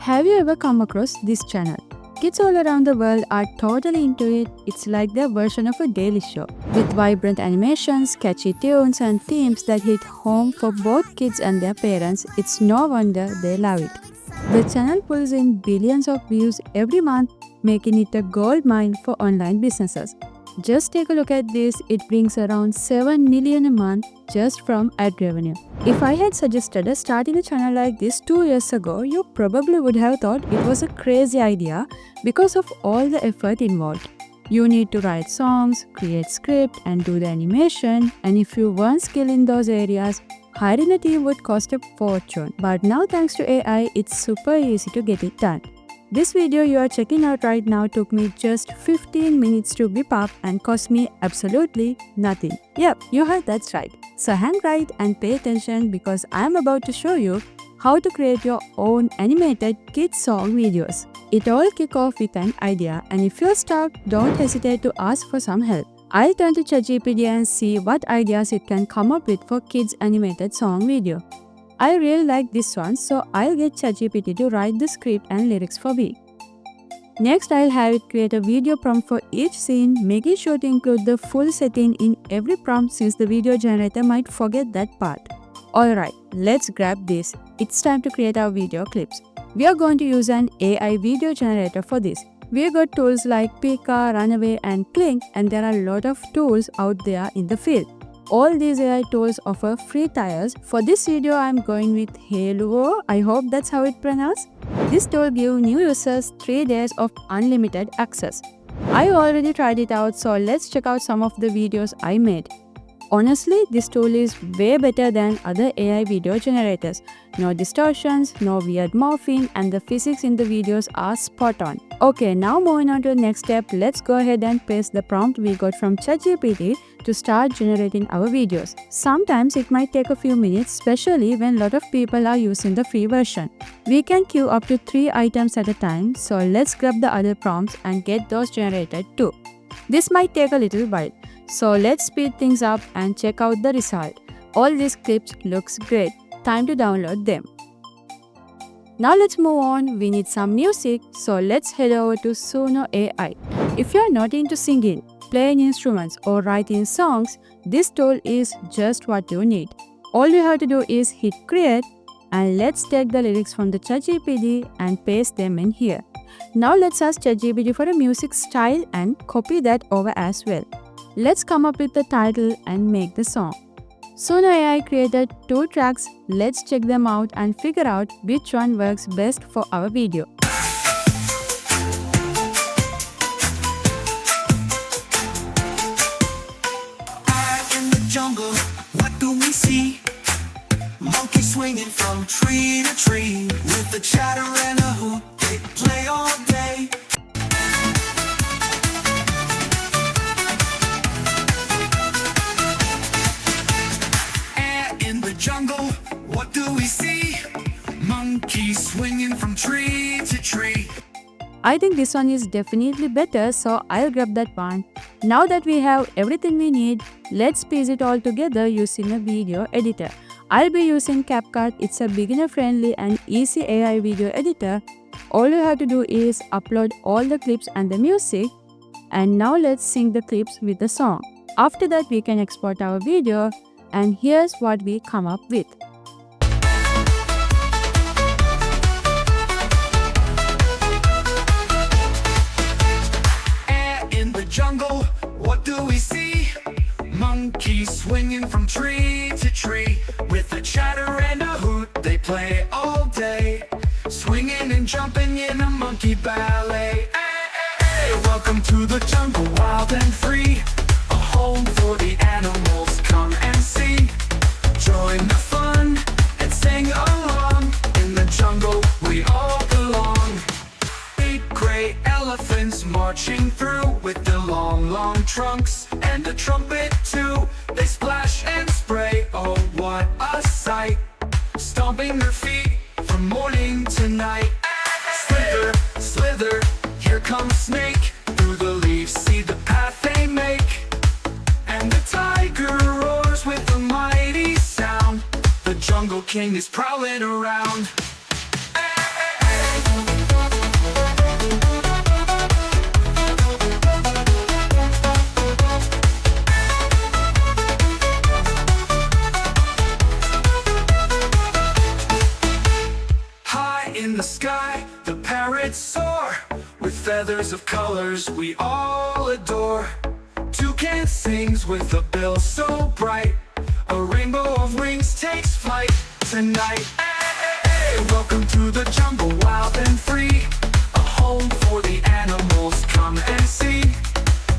Have you ever come across this channel? Kids all around the world are totally into it. It's like their version of a daily show. With vibrant animations, catchy tunes and themes that hit home for both kids and their parents, it's no wonder they love it. The channel pulls in billions of views every month, making it a goldmine for online businesses. Just take a look at this, it brings around 7 million a month just from ad revenue. If I had suggested starting a channel like this 2 years ago, you probably would have thought it was a crazy idea because of all the effort involved. You need to write songs, create script and do the animation, and if you weren't skilled in those areas, hiring a team would cost a fortune. But now thanks to AI, it's super easy to get it done. This video you are checking out right now took me just 15 minutes to whip up and cost me absolutely nothing. Yep, you heard that's right. So hang tight and pay attention because I am about to show you how to create your own animated kids song videos. It all kick off with an idea, and if you're stuck, don't hesitate to ask for some help. I'll turn to ChatGPT and see what ideas it can come up with for kids animated song video. I really like this one, so I'll get ChatGPT to write the script and lyrics for me. Next, I'll have it create a video prompt for each scene, making sure to include the full setting in every prompt since the video generator might forget that part. Alright, let's grab this. It's time to create our video clips. We are going to use an AI video generator for this. We've got tools like Pika, Runaway and Clink, and there are a lot of tools out there in the field. All these AI tools offer free trials. For this video, I'm going with Halo. I hope that's how it pronounced. This tool gives new users 3 days of unlimited access. I already tried it out, so let's check out some of the videos I made. Honestly, this tool is way better than other AI video generators. No distortions, no weird morphing, and the physics in the videos are spot on. Okay, now moving on to the next step, let's go ahead and paste the prompt we got from ChatGPT to start generating our videos. Sometimes it might take a few minutes, especially when a lot of people are using the free version. We can queue up to 3 items at a time, so let's grab the other prompts and get those generated too. This might take a little while, so let's speed things up and check out the result. All these clips looks great. Time to download them. Now let's move on. We need some music, so let's head over to Suno AI. If you are not into singing, playing instruments or writing songs, this tool is just what you need. All you have to do is hit create, and let's take the lyrics from the ChatGPT and paste them in here. Now let's ask ChatGPT for a music style and copy that over as well. Let's come up with the title and make the song. Suno AI created 2 tracks. Let's check them out and figure out which one works best for our video. In the jungle, what do we see? Monkeys swinging from tree to tree with a chatter and a hoop. They play all day. In the jungle, what do we see? Monkeys swinging from tree to tree. I think this one is definitely better, so I'll grab that one. Now that we have everything we need, let's piece it all together using a video editor. I'll be using CapCut. It's a beginner-friendly and easy AI video editor. All you have to do is upload all the clips and the music. And now let's sync the clips with the song. After that, we can export our video. And here's what we come up with. In the jungle, what do we see? Monkeys swinging from tree to tree with a chatter and a hoot. They play all day, swinging and jumping in a monkey ballet. Hey, welcome to the jungle, wild and free, a home for the animals. Come and see, join the fun and sing along. In the jungle, we all belong. 8 gray elephants marching through with their long, long trunks and a trumpet too. They splash and spray, oh what a sight, stomping their feet from morning to night. Slither, slither, here comes Snake. Through the leaves, see the path they make. And the tiger roars with a mighty sound. The jungle king is prowling around. Hey, hey, hey. in the sky, the parrots soar with feathers of colors we all adore. Toucan sings with a bill so bright, a rainbow of wings takes flight tonight. Hey, welcome to the jungle, wild and free, a home for the animals, come and see.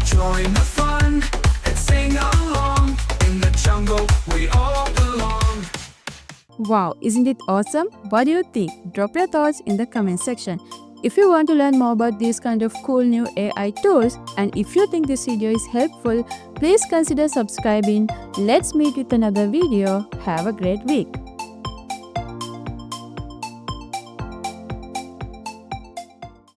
Join the fun and sing along, in the jungle we all belong. Wow, isn't it awesome? What do you think? Drop your thoughts in the comment section. If you want to learn more about these kind of cool new AI tools, and if you think this video is helpful, please consider subscribing. Let's meet with another video. Have a great week.